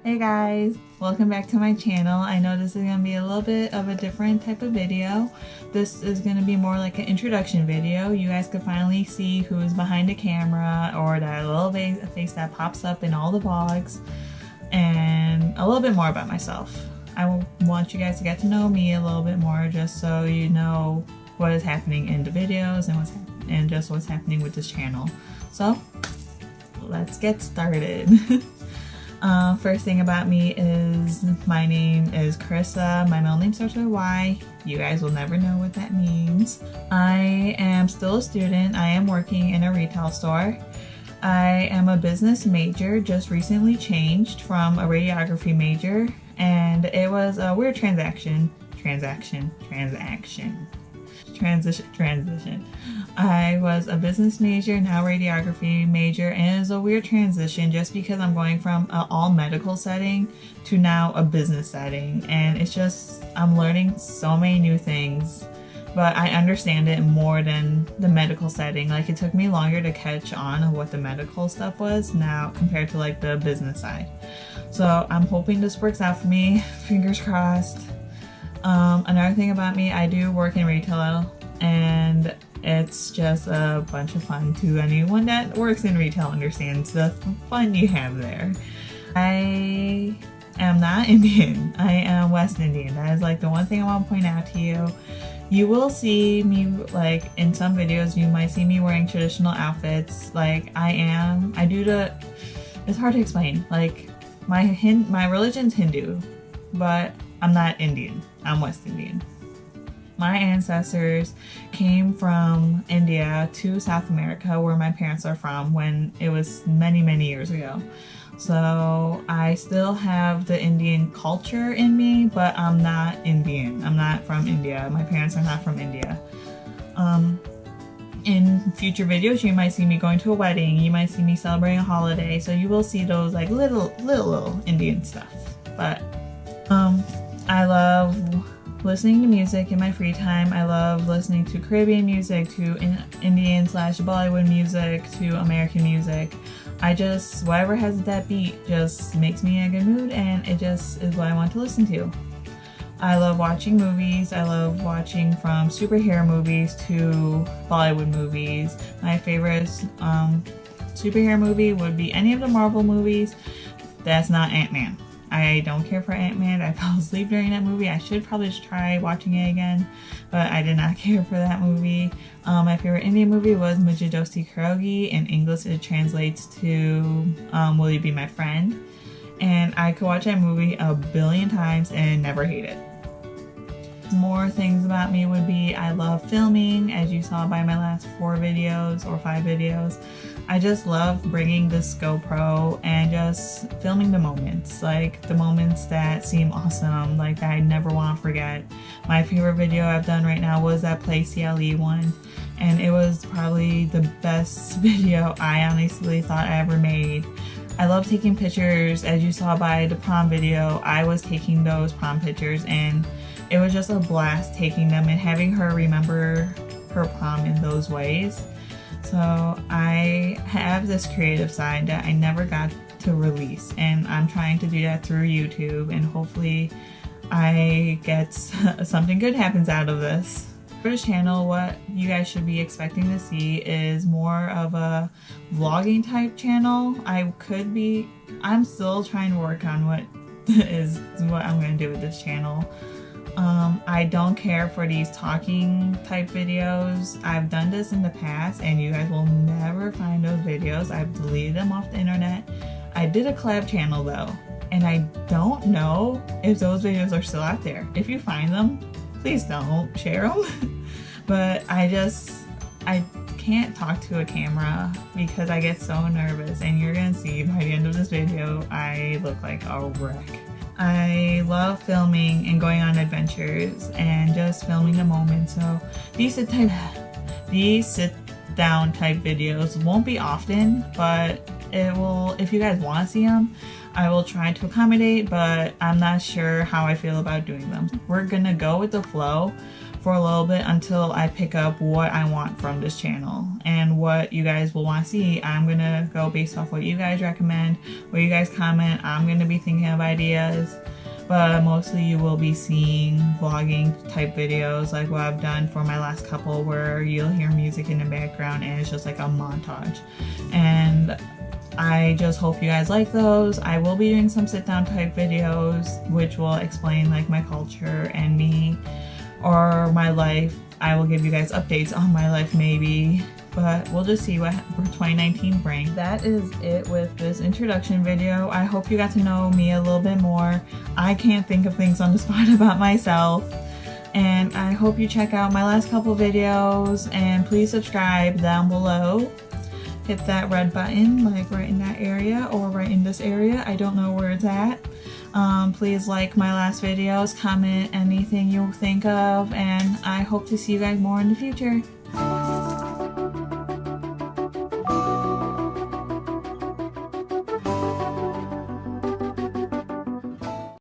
Hey guys, welcome back to my channel. I know this is going to be a little bit of a different type of video. This is going to be more like an introduction video. You guys can finally see who's behind the camera, or that little face that pops up in all the vlogs, and a little bit more about myself. I want you guys to get to know me a little bit more, just so you know what is happening in the videos and just what's happening with this channel. So let's get started. First thing about me is my name is Karisa. My middle name starts with Y. You guys will never know what that means. I am still a student. I am working in a retail store. I am a business major, just recently changed from a radiography major, and it was a weird transition. I was a business major, now radiography major, and it was a weird transition just because I'm going from an all medical setting to now a business setting, and it's just, I'm learning so many new things, but I understand it more than the medical setting. Like, it took me longer to catch on what the medical stuff was now compared to like the business side. So I'm hoping this works out for me, fingers crossed. Another thing about me, I do work in retail, and it's just a bunch of fun too. Anyone that works in retail understands the fun you have there. I am not Indian. I am West Indian. That is like the one thing I want to point out to you. You will see me, like in some videos, you might see me wearing traditional outfits. Like it's hard to explain. Like my religion's Hindu, but I'm not Indian. I'm West Indian. My ancestors came from India to South America, where my parents are from, when it was many, many years ago. So I still have the Indian culture in me, but I'm not Indian. I'm not from India. My parents are not from India. In future videos, you might see me going to a wedding. You might see me celebrating a holiday. So you will see those like little Indian stuff. But I love listening to music in my free time. I love listening to Caribbean music, to Indian/Bollywood music, to American music. Whatever has that beat just makes me in a good mood, and it just is what I want to listen to. I love watching movies. I love watching from superhero movies to Bollywood movies. My favorite superhero movie would be any of the Marvel movies that's not Ant-Man. I don't care for Ant-Man. I fell asleep during that movie. I should probably just try watching it again, but I did not care for that movie. My favorite Indian movie was Mujhe Dosti Karogi. In English it translates to Will You Be My Friend? And I could watch that movie a billion times and never hate it. More things about me would be I love filming, as you saw by my last 4 videos or 5 videos. I just love bringing this GoPro and just filming the moments, like the moments that seem awesome, like that I never want to forget. My favorite video I've done right now was that Play CLE one, and it was probably the best video I honestly thought I ever made. I love taking pictures. As you saw by the prom video, I was taking those prom pictures, and it was just a blast taking them and having her remember her prom in those ways. So I have this creative side that I never got to release, and I'm trying to do that through YouTube, and hopefully I get something good happens out of this. For this channel, what you guys should be expecting to see is more of a vlogging type channel. I'm still trying to work on what I'm going to do with this channel. I don't care for these talking type videos. I've done this in the past, and you guys will never find those videos. I've deleted them off the internet. I did a collab channel though, and I don't know if those videos are still out there. If you find them, please don't share them. But I can't talk to a camera because I get so nervous, and you're gonna see by the end of this video I look like a wreck. I love filming and going on adventures and just filming the moment. So these sit down type videos won't be often, but it will, if you guys want to see them, I will try to accommodate, but I'm not sure how I feel about doing them. We're gonna go with the flow. for a little bit until I pick up what I want from this channel and what you guys will want to see. I'm gonna go based off what you guys recommend, what you guys comment. I'm gonna be thinking of ideas, but mostly you will be seeing vlogging type videos like what I've done for my last couple, where you'll hear music in the background and it's just like a montage. And I just hope you guys like those. I will be doing some sit down type videos which will explain like my culture and me or my life. I will give you guys updates on my life maybe, but we'll just see what 2019 brings. That is it with this introduction video. I hope you got to know me a little bit more. I can't think of things on the spot about myself. And I hope you check out my last couple videos, and please subscribe down below. Hit that red button like right in that area or right in this area. I don't know where it's at. Please like my last videos, comment anything you think of, and I hope to see you guys more in the future.